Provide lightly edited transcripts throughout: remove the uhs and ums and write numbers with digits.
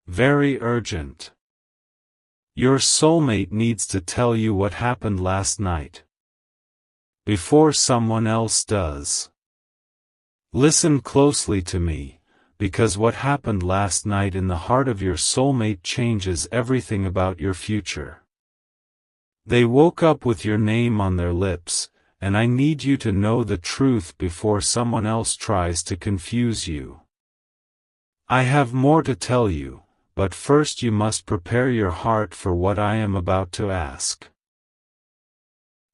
Very urgent. Your soulmate needs to tell you what happened last night. Before someone else does. Listen closely to me, because what happened last night in the heart of your soulmate changes everything about your future. They woke up with your name on their lips, and I need you to know the truth before someone else tries to confuse you. I have more to tell you, but first you must prepare your heart for what I am about to ask.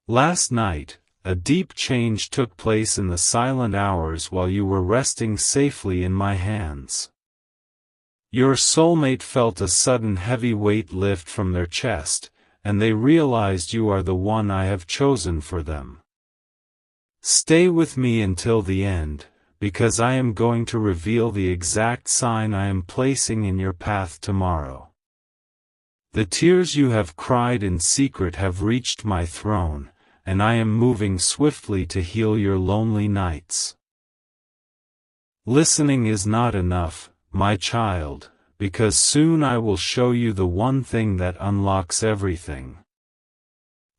Last night, a deep change took place in the silent hours while you were resting safely in my hands. Your soulmate felt a sudden heavy weight lift from their chest, and they realized you are the one I have chosen for them. Stay with me until the end, because I am going to reveal the exact sign I am placing in your path tomorrow. The tears you have cried in secret have reached my throne, and I am moving swiftly to heal your lonely nights. Listening is not enough, my child, because soon I will show you the one thing that unlocks everything.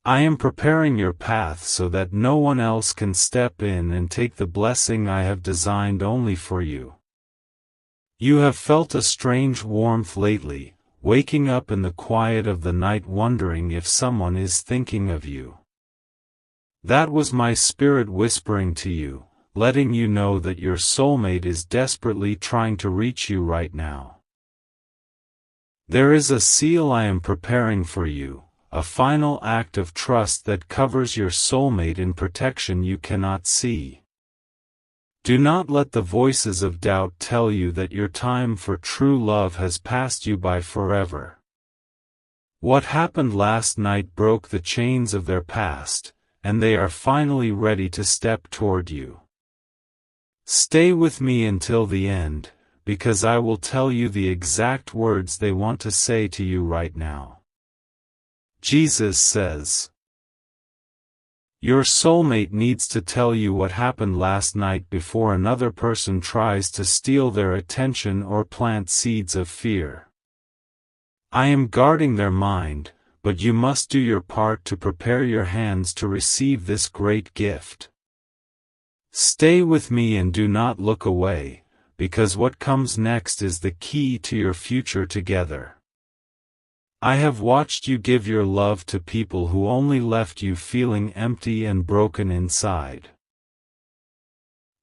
I am preparing your path so that no one else can step in and take the blessing I have designed only for you. You have felt a strange warmth lately, waking up in the quiet of the night wondering if someone is thinking of you. That was my spirit whispering to you, letting you know that your soulmate is desperately trying to reach you right now. There is a seal I am preparing for you, a final act of trust that covers your soulmate in protection you cannot see. Do not let the voices of doubt tell you that your time for true love has passed you by forever. What happened last night broke the chains of their past, and they are finally ready to step toward you. Stay with me until the end, because I will tell you the exact words they want to say to you right now. Jesus says, your soulmate needs to tell you what happened last night before another person tries to steal their attention or plant seeds of fear. I am guarding their mind, but you must do your part to prepare your hands to receive this great gift. Stay with me and do not look away, because what comes next is the key to your future together. I have watched you give your love to people who only left you feeling empty and broken inside.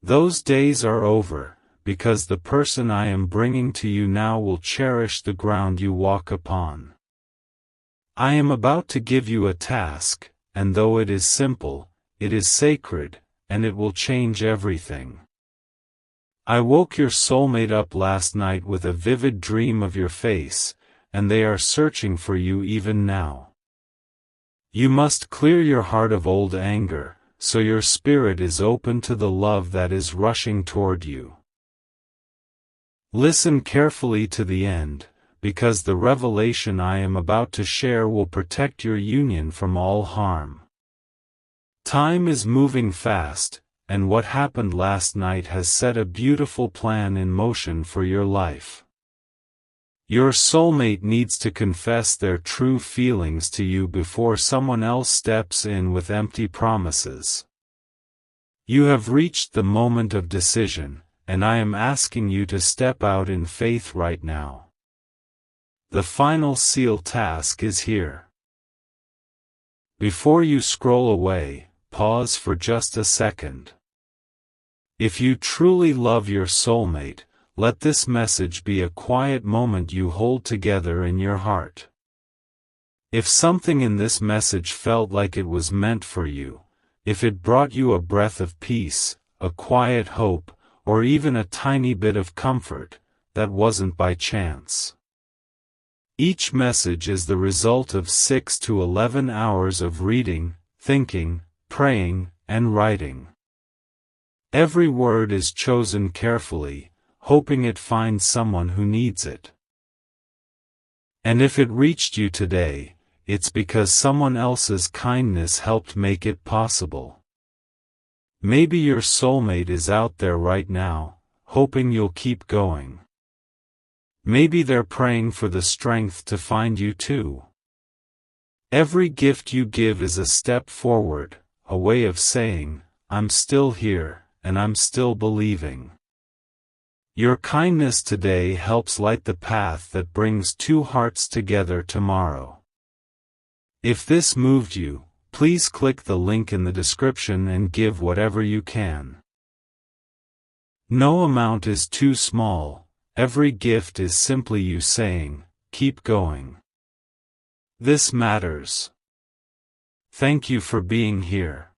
Those days are over, because the person I am bringing to you now will cherish the ground you walk upon. I am about to give you a task, and though it is simple, it is sacred, and it will change everything. I woke your soulmate up last night with a vivid dream of your face, and they are searching for you even now. You must clear your heart of old anger, so your spirit is open to the love that is rushing toward you. Listen carefully to the end, because the revelation I am about to share will protect your union from all harm. Time is moving fast, and what happened last night has set a beautiful plan in motion for your life. Your soulmate needs to confess their true feelings to you before someone else steps in with empty promises. You have reached the moment of decision, and I am asking you to step out in faith right now. The final seal task is here. Before you scroll away, pause for just a second. If you truly love your soulmate, let this message be a quiet moment you hold together in your heart. If something in this message felt like it was meant for you, if it brought you a breath of peace, a quiet hope, or even a tiny bit of comfort, that wasn't by chance. Each message is the result of 6 to 11 hours of reading, thinking, praying, and writing. Every word is chosen carefully, hoping it finds someone who needs it. And if it reached you today, it's because someone else's kindness helped make it possible. Maybe your soulmate is out there right now, hoping you'll keep going. Maybe they're praying for the strength to find you too. Every gift you give is a step forward, a way of saying, I'm still here, and I'm still believing. Your kindness today helps light the path that brings two hearts together tomorrow. If this moved you, please click the link in the description and give whatever you can. No amount is too small, every gift is simply you saying, keep going. This matters. Thank you for being here.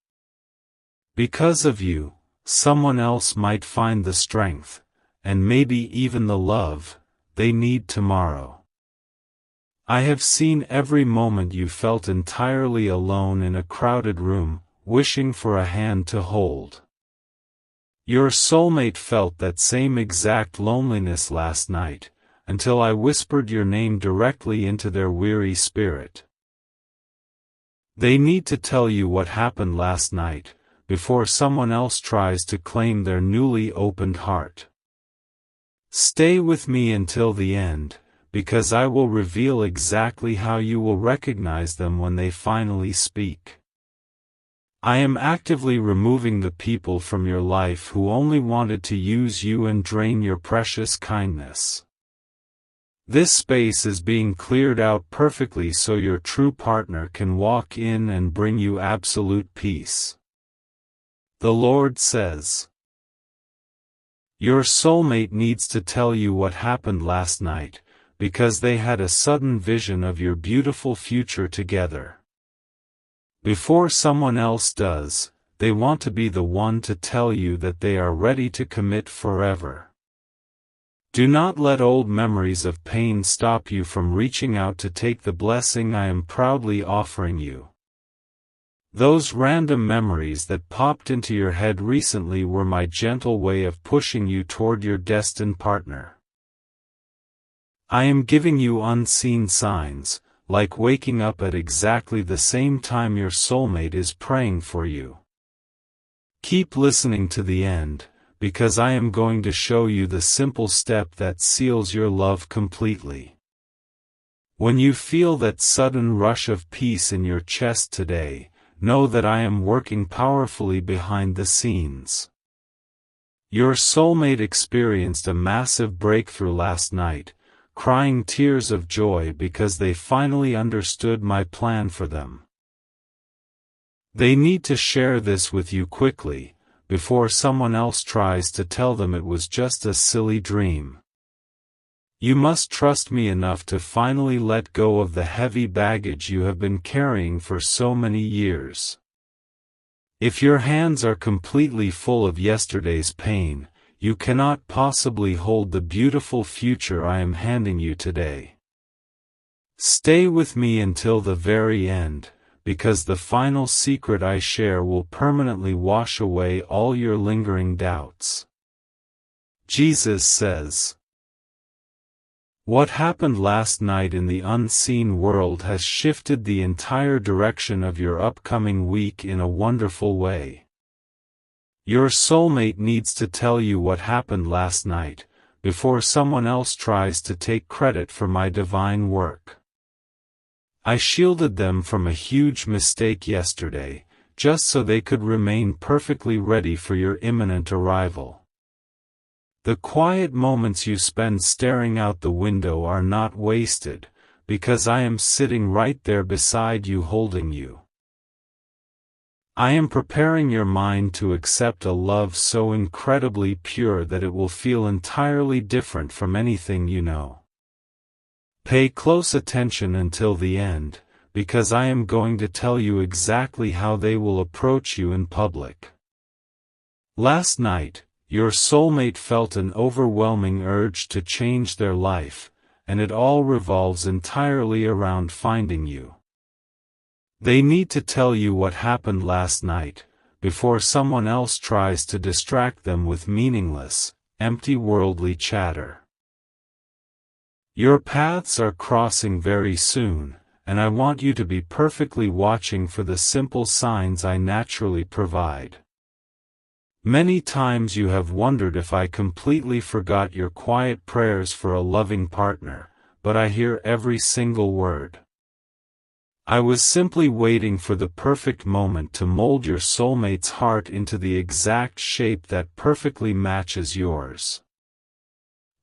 Because of you, someone else might find the strength, and maybe even the love, they need tomorrow. I have seen every moment you felt entirely alone in a crowded room, wishing for a hand to hold. Your soulmate felt that same exact loneliness last night, until I whispered your name directly into their weary spirit. They need to tell you what happened last night, before someone else tries to claim their newly opened heart. Stay with me until the end, because I will reveal exactly how you will recognize them when they finally speak. I am actively removing the people from your life who only wanted to use you and drain your precious kindness. This space is being cleared out perfectly so your true partner can walk in and bring you absolute peace. The Lord says, your soulmate needs to tell you what happened last night, because they had a sudden vision of your beautiful future together. Before someone else does, they want to be the one to tell you that they are ready to commit forever. Do not let old memories of pain stop you from reaching out to take the blessing I am proudly offering you. Those random memories that popped into your head recently were my gentle way of pushing you toward your destined partner. I am giving you unseen signs, like waking up at exactly the same time your soulmate is praying for you. Keep listening to the end, because I am going to show you the simple step that seals your love completely. When you feel that sudden rush of peace in your chest today, know that I am working powerfully behind the scenes. Your soulmate experienced a massive breakthrough last night, crying tears of joy because they finally understood my plan for them. They need to share this with you quickly, before someone else tries to tell them it was just a silly dream. You must trust me enough to finally let go of the heavy baggage you have been carrying for so many years. If your hands are completely full of yesterday's pain, you cannot possibly hold the beautiful future I am handing you today. Stay with me until the very end, because the final secret I share will permanently wash away all your lingering doubts. Jesus says, what happened last night in the unseen world has shifted the entire direction of your upcoming week in a wonderful way. Your soulmate needs to tell you what happened last night, before someone else tries to take credit for my divine work. I shielded them from a huge mistake yesterday, just so they could remain perfectly ready for your imminent arrival. The quiet moments you spend staring out the window are not wasted, because I am sitting right there beside you holding you. I am preparing your mind to accept a love so incredibly pure that it will feel entirely different from anything you know. Pay close attention until the end, because I am going to tell you exactly how they will approach you in public. Last night, your soulmate felt an overwhelming urge to change their life, and it all revolves entirely around finding you. They need to tell you what happened last night, before someone else tries to distract them with meaningless, empty worldly chatter. Your paths are crossing very soon, and I want you to be perfectly watching for the simple signs I naturally provide. Many times you have wondered if I completely forgot your quiet prayers for a loving partner, but I hear every single word. I was simply waiting for the perfect moment to mold your soulmate's heart into the exact shape that perfectly matches yours.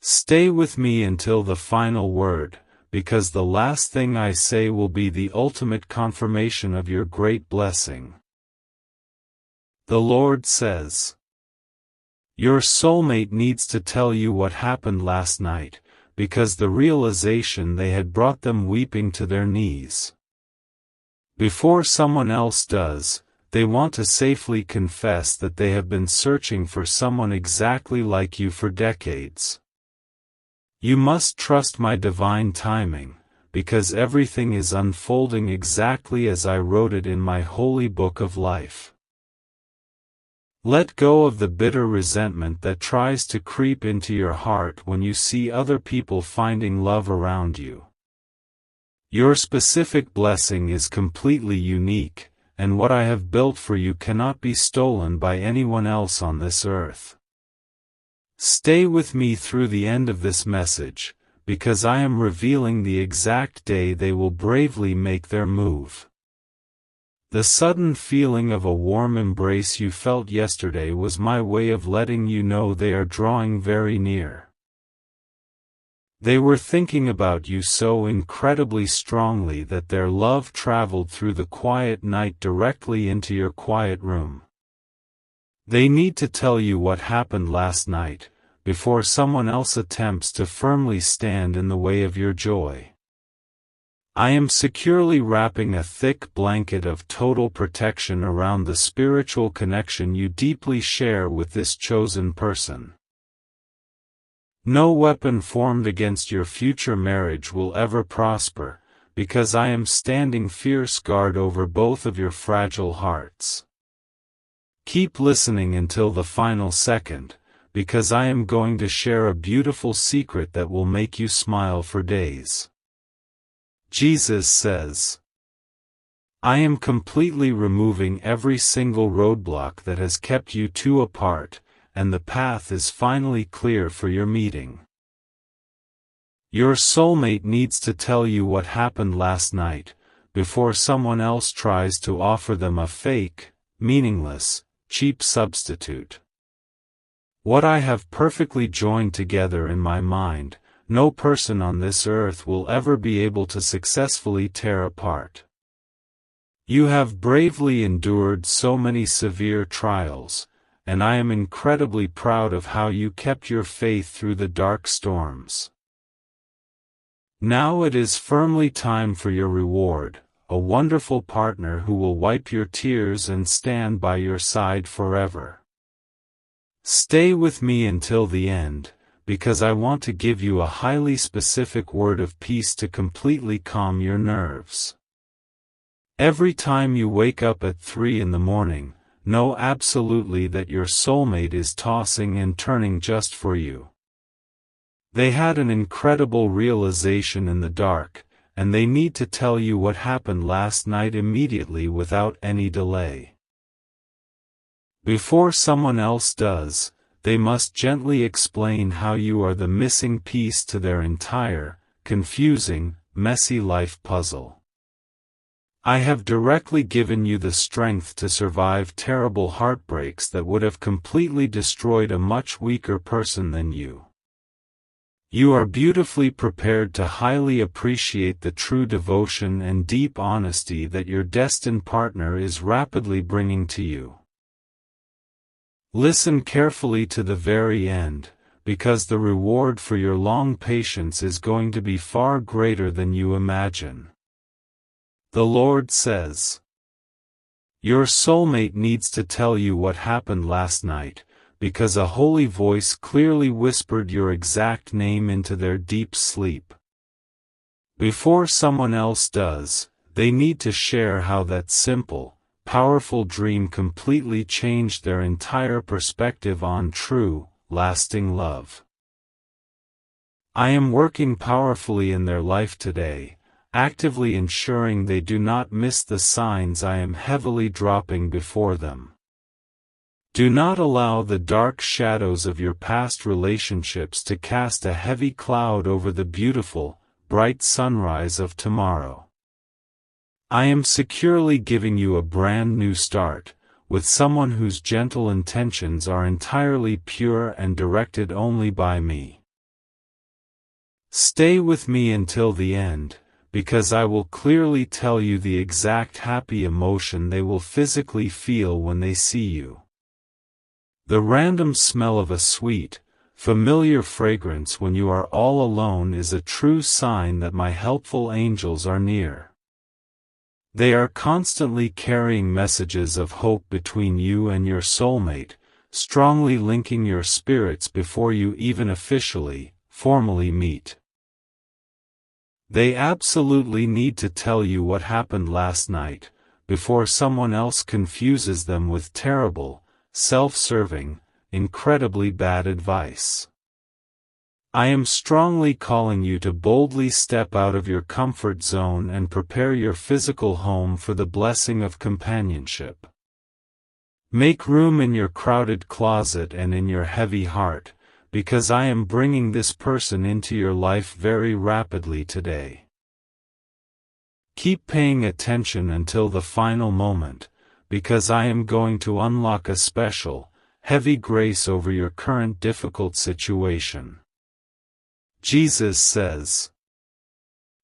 Stay with me until the final word, because the last thing I say will be the ultimate confirmation of your great blessing. The Lord says, your soulmate needs to tell you what happened last night, because the realization they had brought them weeping to their knees. Before someone else does, they want to safely confess that they have been searching for someone exactly like you for decades. You must trust my divine timing, because everything is unfolding exactly as I wrote it in my holy book of life. Let go of the bitter resentment that tries to creep into your heart when you see other people finding love around you. Your specific blessing is completely unique, and what I have built for you cannot be stolen by anyone else on this earth. Stay with me through the end of this message, because I am revealing the exact day they will bravely make their move. The sudden feeling of a warm embrace you felt yesterday was my way of letting you know they are drawing very near. They were thinking about you so incredibly strongly that their love traveled through the quiet night directly into your quiet room. They need to tell you what happened last night, before someone else attempts to firmly stand in the way of your joy. I am securely wrapping a thick blanket of total protection around the spiritual connection you deeply share with this chosen person. No weapon formed against your future marriage will ever prosper, because I am standing fierce guard over both of your fragile hearts. Keep listening until the final second, because I am going to share a beautiful secret that will make you smile for days. Jesus says, I am completely removing every single roadblock that has kept you two apart, and the path is finally clear for your meeting. Your soulmate needs to tell you what happened last night, before someone else tries to offer them a fake, meaningless, cheap substitute. What I have perfectly joined together in my mind, no person on this earth will ever be able to successfully tear apart. You have bravely endured so many severe trials, and I am incredibly proud of how you kept your faith through the dark storms. Now it is firmly time for your reward, a wonderful partner who will wipe your tears and stand by your side forever. Stay with me until the end, because I want to give you a highly specific word of peace to completely calm your nerves. Every time you wake up at 3 in the morning, know absolutely that your soulmate is tossing and turning just for you. They had an incredible realization in the dark, and they need to tell you what happened last night immediately without any delay. Before someone else does, they must gently explain how you are the missing piece to their entire, confusing, messy life puzzle. I have directly given you the strength to survive terrible heartbreaks that would have completely destroyed a much weaker person than you. You are beautifully prepared to highly appreciate the true devotion and deep honesty that your destined partner is rapidly bringing to you. Listen carefully to the very end, because the reward for your long patience is going to be far greater than you imagine. The Lord says, your soulmate needs to tell you what happened last night, because a holy voice clearly whispered your exact name into their deep sleep. Before someone else does, they need to share how that simple, powerful dream completely changed their entire perspective on true, lasting love. I am working powerfully in their life today, actively ensuring they do not miss the signs I am heavily dropping before them. Do not allow the dark shadows of your past relationships to cast a heavy cloud over the beautiful, bright sunrise of tomorrow. I am securely giving you a brand new start, with someone whose gentle intentions are entirely pure and directed only by me. Stay with me until the end, because I will clearly tell you the exact happy emotion they will physically feel when they see you. The random smell of a sweet, familiar fragrance when you are all alone is a true sign that my helpful angels are near. They are constantly carrying messages of hope between you and your soulmate, strongly linking your spirits before you even formally meet. They absolutely need to tell you what happened last night, before someone else confuses them with terrible, self-serving, incredibly bad advice. I am strongly calling you to boldly step out of your comfort zone and prepare your physical home for the blessing of companionship. Make room in your crowded closet and in your heavy heart, because I am bringing this person into your life very rapidly today. Keep paying attention until the final moment, because I am going to unlock a special, heavy grace over your current difficult situation. Jesus says,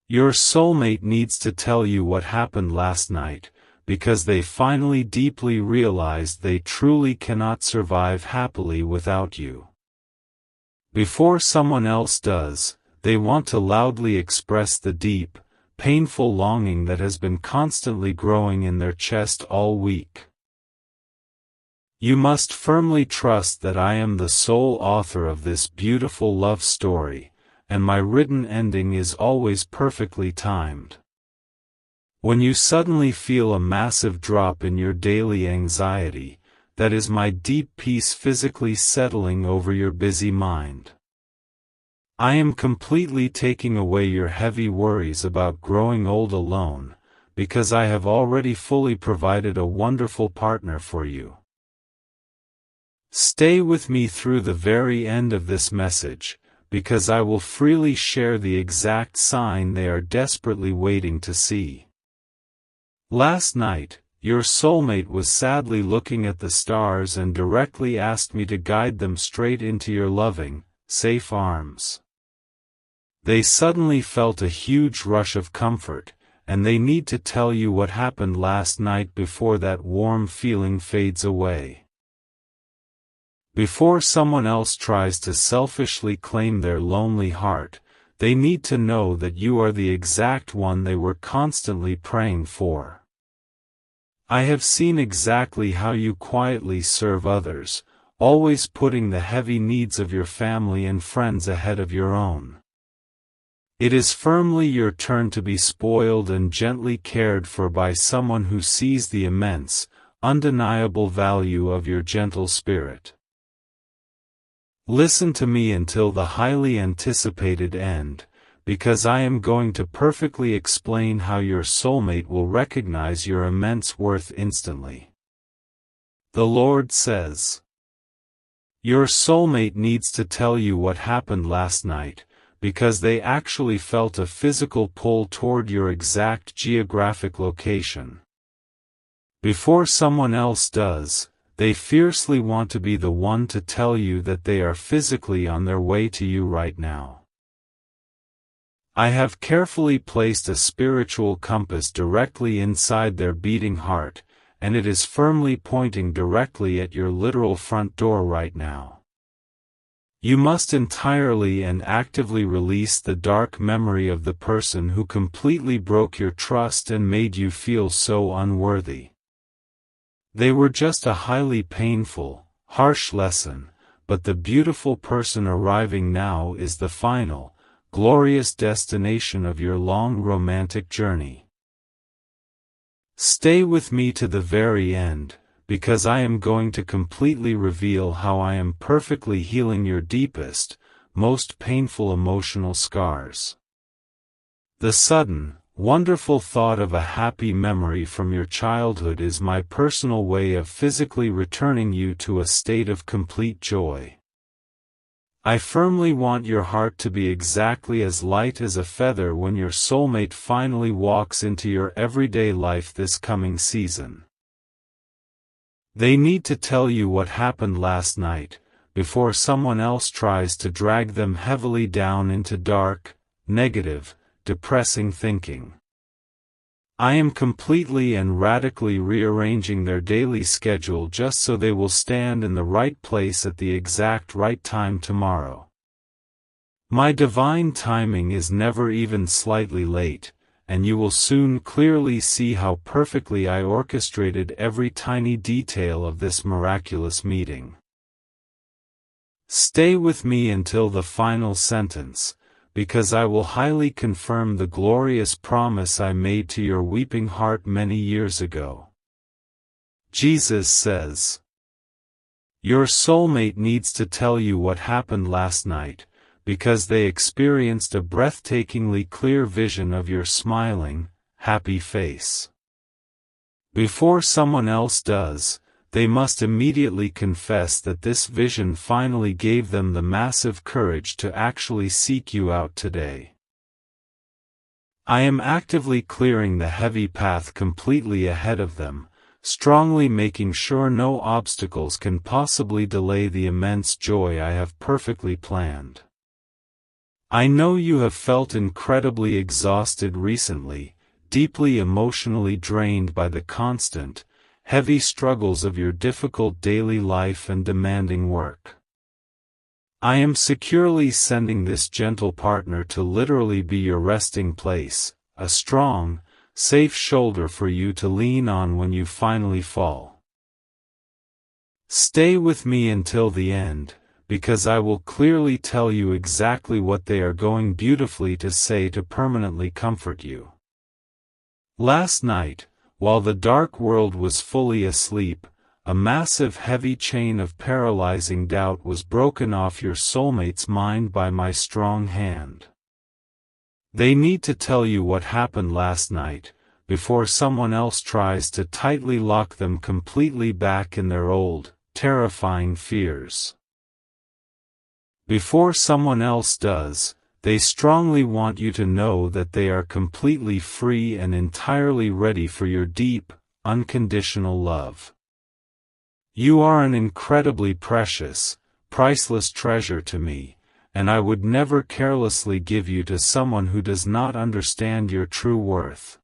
your soulmate needs to tell you what happened last night, because they finally deeply realized they truly cannot survive happily without you. Before someone else does, they want to loudly express the deep, painful longing that has been constantly growing in their chest all week. You must firmly trust that I am the sole author of this beautiful love story, and my written ending is always perfectly timed. When you suddenly feel a massive drop in your daily anxiety, that is my deep peace physically settling over your busy mind. I am completely taking away your heavy worries about growing old alone, because I have already fully provided a wonderful partner for you. Stay with me through the very end of this message, because I will freely share the exact sign they are desperately waiting to see. Last night, your soulmate was sadly looking at the stars and directly asked me to guide them straight into your loving, safe arms. They suddenly felt a huge rush of comfort, and they need to tell you what happened last night before that warm feeling fades away. Before someone else tries to selfishly claim their lonely heart, they need to know that you are the exact one they were constantly praying for. I have seen exactly how you quietly serve others, always putting the heavy needs of your family and friends ahead of your own. It is firmly your turn to be spoiled and gently cared for by someone who sees the immense, undeniable value of your gentle spirit. Listen to me until the highly anticipated end, because I am going to perfectly explain how your soulmate will recognize your immense worth instantly. The Lord says, your soulmate needs to tell you what happened last night, because they actually felt a physical pull toward your exact geographic location. Before someone else does, they fiercely want to be the one to tell you that they are physically on their way to you right now. I have carefully placed a spiritual compass directly inside their beating heart, and it is firmly pointing directly at your literal front door right now. You must entirely and actively release the dark memory of the person who completely broke your trust and made you feel so unworthy. They were just a highly painful, harsh lesson, but the beautiful person arriving now is the final, glorious destination of your long romantic journey. Stay with me to the very end, because I am going to completely reveal how I am perfectly healing your deepest, most painful emotional scars. The sudden, wonderful thought of a happy memory from your childhood is my personal way of physically returning you to a state of complete joy. I firmly want your heart to be exactly as light as a feather when your soulmate finally walks into your everyday life this coming season. They need to tell you what happened last night, before someone else tries to drag them heavily down into dark, negative, depressing thinking. I am completely and radically rearranging their daily schedule just so they will stand in the right place at the exact right time tomorrow. My divine timing is never even slightly late, and you will soon clearly see how perfectly I orchestrated every tiny detail of this miraculous meeting. Stay with me until the final sentence, because I will highly confirm the glorious promise I made to your weeping heart many years ago. Jesus says, your soulmate needs to tell you what happened last night, because they experienced a breathtakingly clear vision of your smiling, happy face. Before someone else does, they must immediately confess that this vision finally gave them the massive courage to actually seek you out today. I am actively clearing the heavy path completely ahead of them, strongly making sure no obstacles can possibly delay the immense joy I have perfectly planned. I know you have felt incredibly exhausted recently, deeply emotionally drained by the constant, heavy struggles of your difficult daily life and demanding work. I am securely sending this gentle partner to literally be your resting place, a strong, safe shoulder for you to lean on when you finally fall. Stay with me until the end, because I will clearly tell you exactly what they are going beautifully to say to permanently comfort you. Last night, while the dark world was fully asleep, a massive heavy chain of paralyzing doubt was broken off your soulmate's mind by my strong hand. They need to tell you what happened last night, before someone else tries to tightly lock them completely back in their old, terrifying fears. Before someone else does, they strongly want you to know that they are completely free and entirely ready for your deep, unconditional love. You are an incredibly precious, priceless treasure to me, and I would never carelessly give you to someone who does not understand your true worth.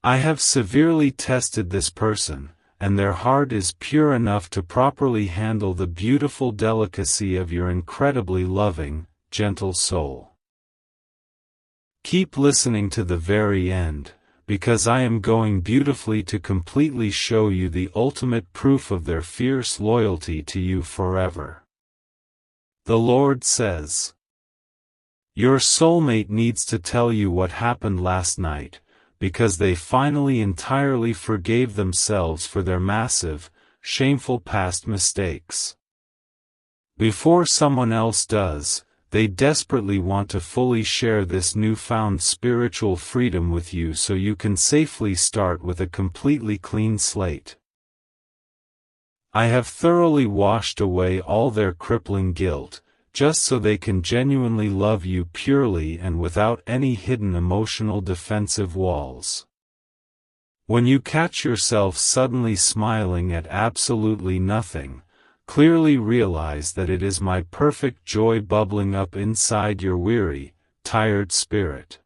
I have severely tested this person, and their heart is pure enough to properly handle the beautiful delicacy of your incredibly loving, gentle soul. Keep listening to the very end, because I am going beautifully to completely show you the ultimate proof of their fierce loyalty to you forever. The Lord says, your soulmate needs to tell you what happened last night, because they finally entirely forgave themselves for their massive, shameful past mistakes. Before someone else does, they desperately want to fully share this newfound spiritual freedom with you so you can safely start with a completely clean slate. I have thoroughly washed away all their crippling guilt, just so they can genuinely love you purely and without any hidden emotional defensive walls. When you catch yourself suddenly smiling at absolutely nothing, clearly realize that it is my perfect joy bubbling up inside your weary, tired spirit.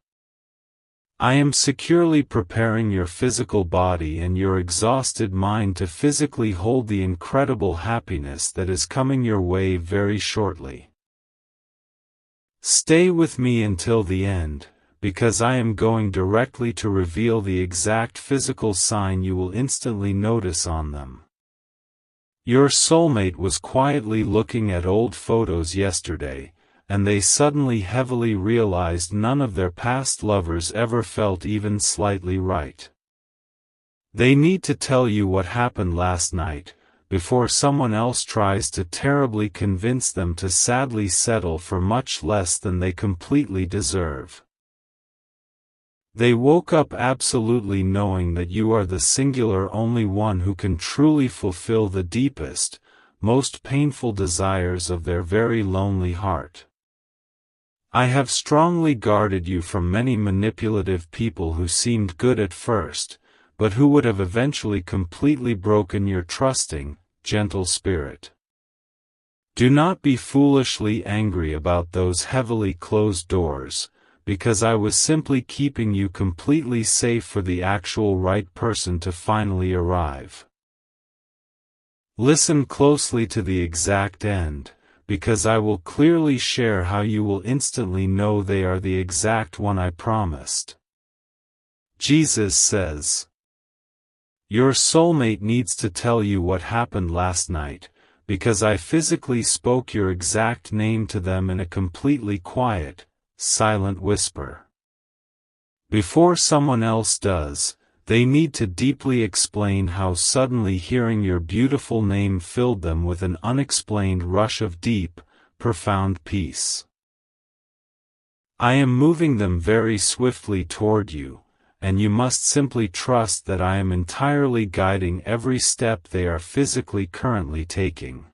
I am securely preparing your physical body and your exhausted mind to physically hold the incredible happiness that is coming your way very shortly. Stay with me until the end, because I am going directly to reveal the exact physical sign you will instantly notice on them. Your soulmate was quietly looking at old photos yesterday, and they suddenly heavily realized none of their past lovers ever felt even slightly right. They need to tell you what happened last night, before someone else tries to terribly convince them to sadly settle for much less than they completely deserve. They woke up absolutely knowing that you are the singular only one who can truly fulfill the deepest, most painful desires of their very lonely heart. I have strongly guarded you from many manipulative people who seemed good at first, but who would have eventually completely broken your trusting, gentle spirit. Do not be foolishly angry about those heavily closed doors, because I was simply keeping you completely safe for the actual right person to finally arrive. Listen closely to the exact end, because I will clearly share how you will instantly know they are the exact one I promised. Jesus says, "Your soulmate needs to tell you what happened last night, because I physically spoke your exact name to them in a completely quiet, silent whisper. Before someone else does, they need to deeply explain how suddenly hearing your beautiful name filled them with an unexplained rush of deep, profound peace. I am moving them very swiftly toward you, and you must simply trust that I am entirely guiding every step they are physically currently taking."